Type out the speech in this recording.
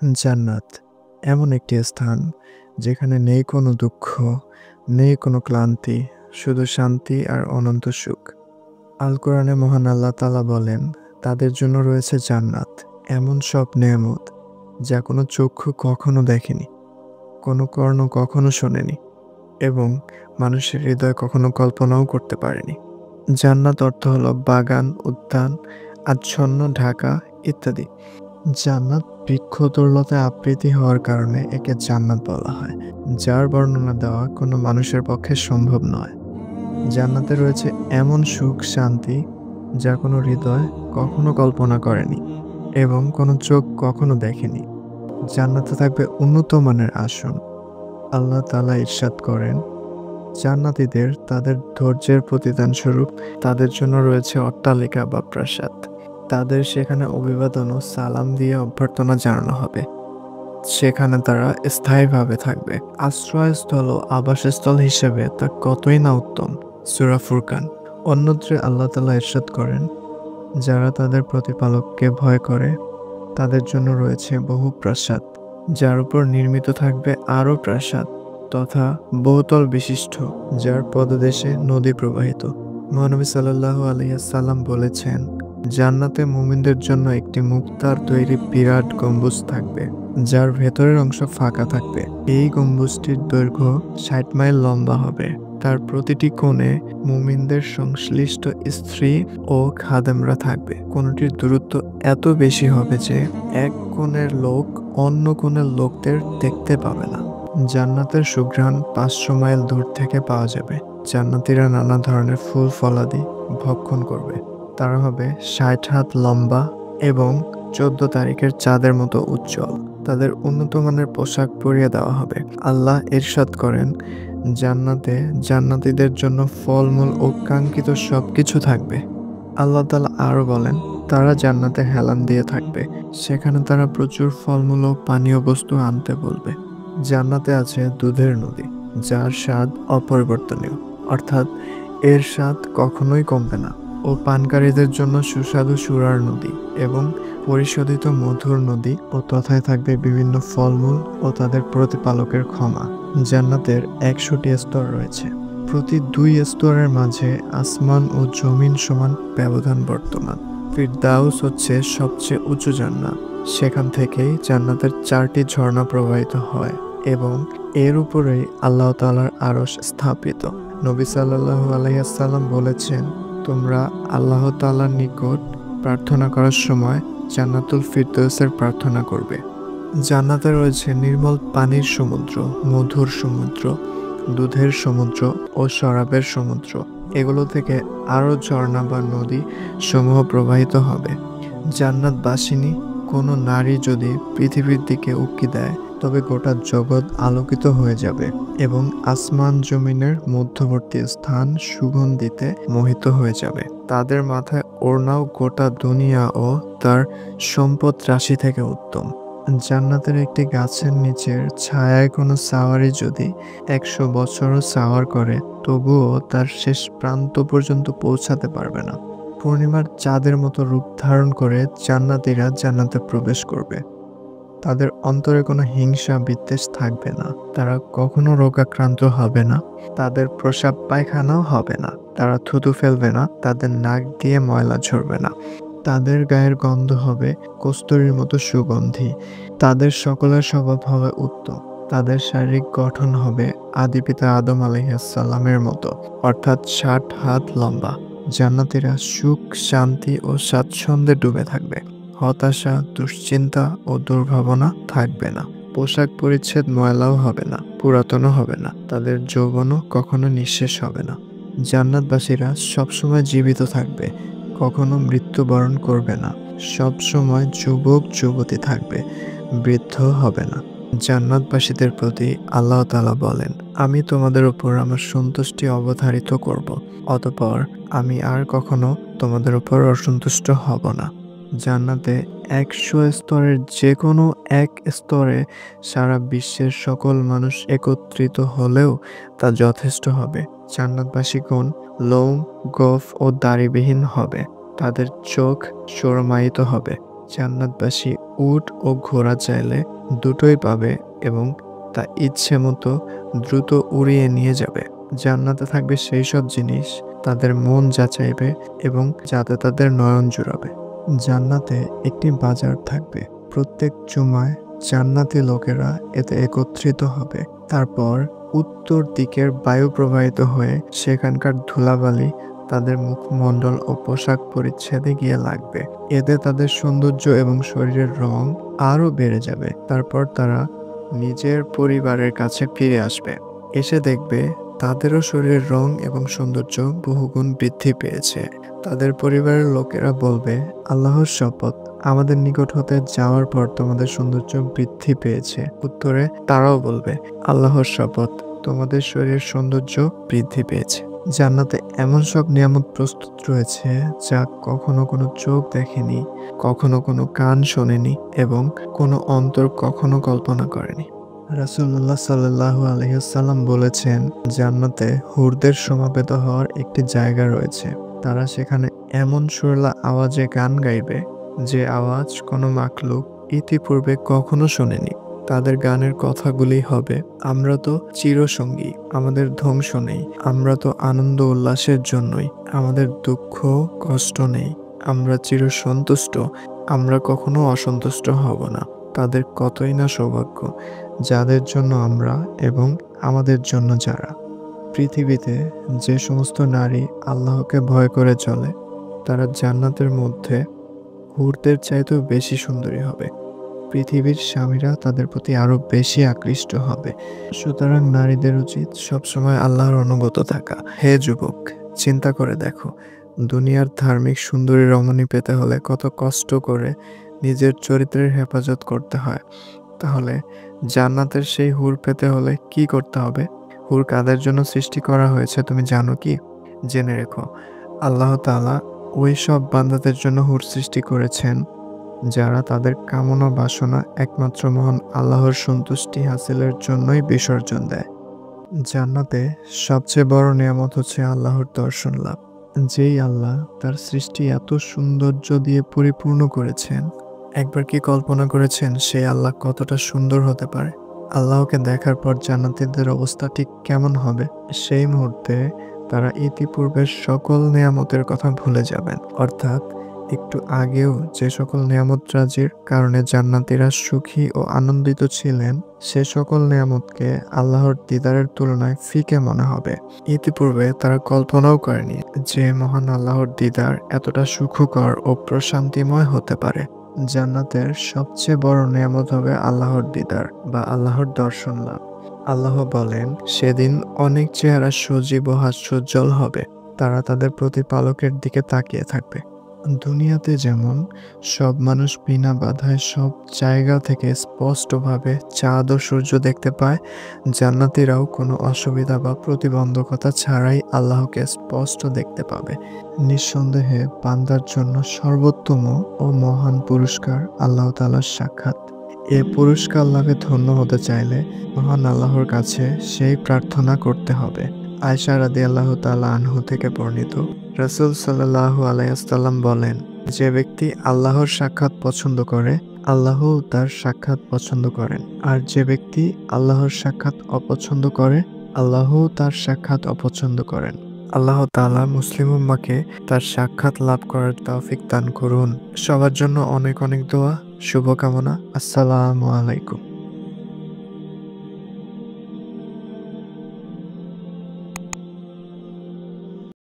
জান্নাত এমন একটি স্থান যেখানে নেই কোনো দুঃখ, নেই কোনো ক্লান্তি, শুধু শান্তি আর অনন্ত সুখ। আল কোরআনে মহান আল্লাহ তাআলা বলেন, তাদের জন্য রয়েছে জান্নাত, এমন সব নেয়ামত যা কোনো চক্ষু কখনো দেখেনি, কোনো কর্ণ কখনো শোনেনি এবং মানুষের হৃদয় কখনো কল্পনাও করতে পারেনি। জান্নাত অর্থ হলো বাগান, উদ্যান, আচ্ছন্ন ঢাকা ইত্যাদি। জান্নাত বৃক্ষতরলতায় আবৃত হওয়ার কারণে একে জান্নাত বলা হয়, যার বর্ণনা দেওয়া কোনো মানুষের পক্ষে সম্ভব নয়। জান্নাতে রয়েছে এমন সুখ শান্তি যা কোনো হৃদয় কখনো কল্পনা করেনি এবং কোনো চোখ কখনো দেখেনি। জান্নাতে থাকবে উন্নত মানের আসন। আল্লাহ তাআলা ইরশাদ করেন, জান্নাতীদের তাদের ধৈর্যের প্রতিদান স্বরূপ তাদের জন্য রয়েছে অট্টালিকা বা প্রাসাদ। তাদের সেখানে অভিবাদন ও সালাম দিয়ে অভ্যর্থনা জানানো হবে। সেখানে তারা স্থায়ীভাবে থাকবে। আশ্রয়স্থল ও আবাসস্থল হিসেবে তা কতই না উত্তম। সূরা ফুরকান। অন্যত্রে আল্লাহ তাআলা ইরশাদ করেন, যারা তাদের প্রতিপালককে ভয় করে তাদের জন্য রয়েছে বহু প্রাসাদ, যার উপর নির্মিত থাকবে আরও প্রাসাদ তথা বহুতল বিশিষ্ট, যার পদদেশে নদী প্রবাহিত। মহানবী সাল্লাল্লাহু আলাইহি সাল্লাম বলেছেন, জান্নাতে মুমিনদের জন্য একটি মুক্তার তৈরি বিরাট গম্বুজ থাকবে, যার ভেতরের অংশ ফাঁকা থাকবে। এই গম্বুজটির দৈর্ঘ্য ৬০ মাইল লম্বা হবে। তার প্রতিটি কোণে মুমিনদের সংশ্লিষ্ট স্ত্রী ও খাদেমরা থাকবে। কোণটির দূরত্ব এত বেশি হবে যে এক কোণের লোক অন্য কোণের লোকদের দেখতে পাবে না। জান্নাতের সুঘ্রাণ ৫০০ মাইল দূর থেকে পাওয়া যাবে। জান্নাতীরা নানা ধরনের ফুল ফলাদি ভক্ষণ করবে। তারা হবে ৬০ হাত লম্বা এবং ১৪ তারিখের চাঁদের মতো উজ্জ্বল। তাদের উন্নত মানের পোশাক পরিয়ে দেওয়া হবে। আল্লাহ ইরশাদ করেন, জান্নাতে জান্নাতীদের জন্য ফলমূল ও কাঙ্ক্ষিত সবকিছু থাকবে। আল্লাহ তাআলা আরও বলেন, তারা জান্নাতে হেলান দিয়ে থাকবে। সেখানে তারা প্রচুর ফলমূল ও পানীয় বস্তু আনতে বলবে। জান্নাতে আছে দুধের নদী, যার স্বাদ অপরিবর্তনীয়, অর্থাৎ এর স্বাদ কখনোই কমবে না। ও পানকারীদের জন্য সুস্বাদু সুরার নদী এবং পরিশোধিত মধুর নদী, ও তথায় থাকবে বিভিন্ন ফলমূল ও তাদের প্রতিপালকের ক্ষমা। জান্নাতের ১০০টি স্তর রয়েছে। প্রতি ২ স্তরের মাঝে আসমান ও জমিন সমান ব্যবধান বর্তমান। ফিরদাউস হচ্ছে সবচেয়ে উঁচু জান্নাত। সেখান থেকেই জান্নাতের ৪টি ঝর্ণা প্রবাহিত হয় এবং এর উপরেই আল্লাহ তাআলার আরশ স্থাপিত। নবী সাল্লাল্লাহু আলাইহি সাল্লাম বলেছেন, তোমরা আল্লাহ তাআলার নিকট প্রার্থনা করার সময় জান্নাতুল ফিরদৌসের প্রার্থনা করবে। জান্নাতে রয়েছে নির্মল পানির সমুদ্র, মধুর সমুদ্র, দুধের সমুদ্র ও শরাবের সমুদ্র। এগুলো থেকে আরও ঝর্ণা বা নদী সমূহ প্রবাহিত হবে। জান্নাতবাসিনী কোনো নারী যদি পৃথিবীর দিকে উঁকি দেয় তবে গোটা জগৎ আলোকিত হয়ে যাবে এবং আসমান জমিনের মধ্যবর্তী স্থান সুগন্ধিতে মোহিত হয়ে যাবে। তাদের মাথায় ওড়নাও গোটা দুনিয়া ও তার সম্পদ রাশি থেকে উত্তম। জান্নাতের একটি গাছের নিচের ছায়ায় কোনো সাওয়ারি যদি ১০০ বছরও সাওয়ার করে তবুও তার শেষ প্রান্ত পর্যন্ত পৌঁছাতে পারবে না। পূর্ণিমার চাঁদের মতো রূপ ধারণ করে জান্নাতীরা জান্নাতে প্রবেশ করবে। তাদের অন্তরে কোনো হিংসা বিদ্বেষ থাকবে না। তারা কখনো রোগাক্রান্ত হবে না। তাদের প্রস্রাব পায়খানাও হবে না। তারা থুতু ফেলবে না। তাদের নাক দিয়ে ময়লা ঝরবে না। তাদের গায়ের গন্ধ হবে কস্তুরীর মতো সুগন্ধি। তাদের সকলের স্বভাব হবে উত্তম। তাদের শারীরিক গঠন হবে আদি পিতা আদম আলাইহিস সালামের মতো, অর্থাৎ ৬০ হাত লম্বা। জান্নাতীরা সুখ শান্তি ও স্বাচ্ছন্দ্যে ডুবে থাকবে। হতাশা দুশ্চিন্তা ও দুর্ভাবনা থাকবে না। পোশাক পরিচ্ছদ ময়লাও হবে না, পুরাতনও হবে না। তাদের যৌবনও কখনো নিঃশেষ হবে না। জান্নাতবাসীরা সবসময় জীবিত থাকবে, কখনো মৃত্যুবরণ করবে না। সবসময় যুবক যুবতী থাকবে, বৃদ্ধ হবে না। জান্নাতবাসীদের প্রতি আল্লাহ তাআলা বলেন, আমি তোমাদের উপর আমার সন্তুষ্টি অবধারিত করব, অতঃপর আমি আর কখনো তোমাদের উপর অসন্তুষ্ট হব না। জান্নাতে ১০০ স্তরের যে কোনো এক স্তরে সারা বিশ্বের সকল মানুষ একত্রিত হলেও তা যথেষ্ট হবে। জান্নাতবাসীগণ লোম, গোঁফ ও দাড়িবিহীন হবে। তাদের চোখ সুরমায়িত হবে। জান্নাতবাসী উট ও ঘোড়া চাইলে দুটোই পাবে এবং তা ইচ্ছে মতো দ্রুত উড়িয়ে নিয়ে যাবে। জান্নাতে থাকবে সেই সব জিনিস তাদের মন যাচাইবে এবং যাতে তাদের নয়ন জুড়াবে। জান্নাতে একটি বাজার থাকবে। প্রত্যেক জুমায় জান্নাতি লোকেরা এতে একত্রিত হবে। তারপর উত্তর দিকের বায়ু প্রবাহিত হয়ে সেখানকার ধুলাবালি তাদের মুখমণ্ডল ও পোশাক পরিচ্ছদে গিয়ে লাগবে। এতে তাদের সৌন্দর্য এবং শরীরের রং আরও বেড়ে যাবে। তারপর তারা নিজের পরিবারের কাছে ফিরে আসবে। এসে দেখবে তাদেরও শরীরের রং এবং সৌন্দর্য বহুগুণ বৃদ্ধি পেয়েছে। তাদের পরিবারের লোকেরা বলবে, আল্লাহর শপথ, আমাদের নিকট হতে যাওয়ার পর তোমাদের সৌন্দর্য বৃদ্ধি পেয়েছে। উত্তরে তারাও বলবে, আল্লাহর শপথ, তোমাদের শরীরের সৌন্দর্য বৃদ্ধি পেয়েছে। জান্নাতে এমন সব নিয়ামত প্রস্তুত রয়েছে যা কখনো কোনো চোখ দেখেনি, কখনো কোনো কান শোনেনি এবং কোনো অন্তর কখনো কল্পনা করেনি। রাসূলুল্লাহ সাল্লাল্লাহু আলাইহি ওয়াসাল্লাম বলেছেন, জান্নাতে হুরদের সমাবেত হওয়ার একটি জায়গা রয়েছে। তারা সেখানে এমন সুরেলা আওয়াজে গান গাইবে যে আওয়াজ কোনো মাখলুক ইতিপূর্বে কখনো শোনেনি। তাদের গানের কথাগুলি হবে, আমরা তো চিরসঙ্গী, আমাদের ধ্বংস নেই, আমরা তো আনন্দ উল্লাসের জন্যই, আমাদের দুঃখ কষ্ট নেই, আমরা চিরসন্তুষ্ট, আমরা কখনো অসন্তুষ্ট হব না। তাদের কতই না সৌভাগ্য যাদের জন্য আমরা এবং আমাদের জন্য যারা। পৃথিবীতে যে সমস্ত নারী আল্লাহকে ভয় করে চলে তারা জান্নাতের মধ্যে হুরদের চাইতেও বেশি সুন্দরী হবে। পৃথিবীর স্বামীরা তাদের প্রতি আরো বেশি আকৃষ্ট হবে। সুতরাং নারীদের উচিত সবসময় আল্লাহর অনুগত থাকা। হে যুবক, চিন্তা করে দেখো, দুনিয়ার ধার্মিক সুন্দরী রমণী পেতে হলে কত কষ্ট করে নিজের চরিত্রের হেফাজত করতে হয়। তাহলে জান্নাতের সেই হুর পেতে হলে কি করতে হবে? হুর কাদের জন্য সৃষ্টি করা হয়েছে তুমি জানো কি? জেনে রেখো, আল্লাহ তাআলা ওই সব বান্দাদের জন্য হুর সৃষ্টি করেছেন যারা তাদের কামনা বাসনা একমাত্র মহান আল্লাহর সন্তুষ্টি হাসিলের জন্যই বিসর্জন দেয়। জান্নাতে সবচেয়ে বড় নিয়ামত হচ্ছে আল্লাহর দর্শন লাভ। যেই আল্লাহ তার সৃষ্টি এত সৌন্দর্য দিয়ে পরিপূর্ণ করেছেন, একবার কি কল্পনা করেছেন সেই আল্লাহ কতটা সুন্দর হতে পারে? আল্লাহকে দেখার পর জান্নাতীদের অবস্থা ঠিক কেমন হবে? সেই মুহূর্তে তারা ইতিপূর্বের সকল নেয়ামতের কথা ভুলে যাবেন। অর্থাৎ একটু আগেও যে সকল নেয়ামতরাজির কারণে জান্নাতীরা সুখী ও আনন্দিত ছিলেন, সে সকল নেয়ামতকে আল্লাহর দিদারের তুলনায় ফিকে মনে হবে। ইতিপূর্বে তারা কল্পনাও করেনি যে মহান আল্লাহর দিদার এতটা সুখকর ও প্রশান্তিময় হতে পারে। জান্নাতের সবচেয়ে বড় নেয়ামত হবে আল্লাহর দিদার বা আল্লাহর দর্শন লাভ। আল্লাহ বলেন, সেদিন অনেক চেহারা সজীব ও হাস্যোজ্জ্বল হবে। তারা তাদের প্রতিপালকের দিকে তাকিয়ে থাকবে। দুনিয়াতে যেমন সব মানুষ বিনা বাধায় সব জায়গা থেকে স্পষ্টভাবে চাঁদ ও সূর্য দেখতে পায়, জান্নাতীরাও কোনো অসুবিধা বা প্রতিবন্ধকতা ছাড়াই আল্লাহকে স্পষ্ট দেখতে পাবে। নিঃসন্দেহে বান্দার জন্য সর্বোত্তম ও মহান পুরস্কার আল্লাহ তাআলার সাক্ষাৎ। এ পুরস্কার লাভে ধন্য হতে চাইলে মহান আল্লাহর কাছে সেই প্রার্থনা করতে হবে। আয়েশা রাদিয়াল্লাহু তাআলা আনহু থেকে বর্ণিত, রাসূল সাল্লাল্লাহু আলাইহি ওয়াসাল্লাম বলেন, যে ব্যক্তি আল্লাহর সাক্ষাৎ পছন্দ করে, আল্লাহও তার সাক্ষাৎ পছন্দ করেন। আর যে ব্যক্তি আল্লাহর সাক্ষাৎ অপছন্দ করে, আল্লাহও তার সাক্ষাৎ অপছন্দ করেন। আল্লাহ তাআলা মুসলিম উম্মাহকে তার সাক্ষাৎ লাভ করার তৌফিক দান করুন। সবার জন্য অনেক অনেক দোয়া, শুভকামনা। আসসালামু আলাইকুম।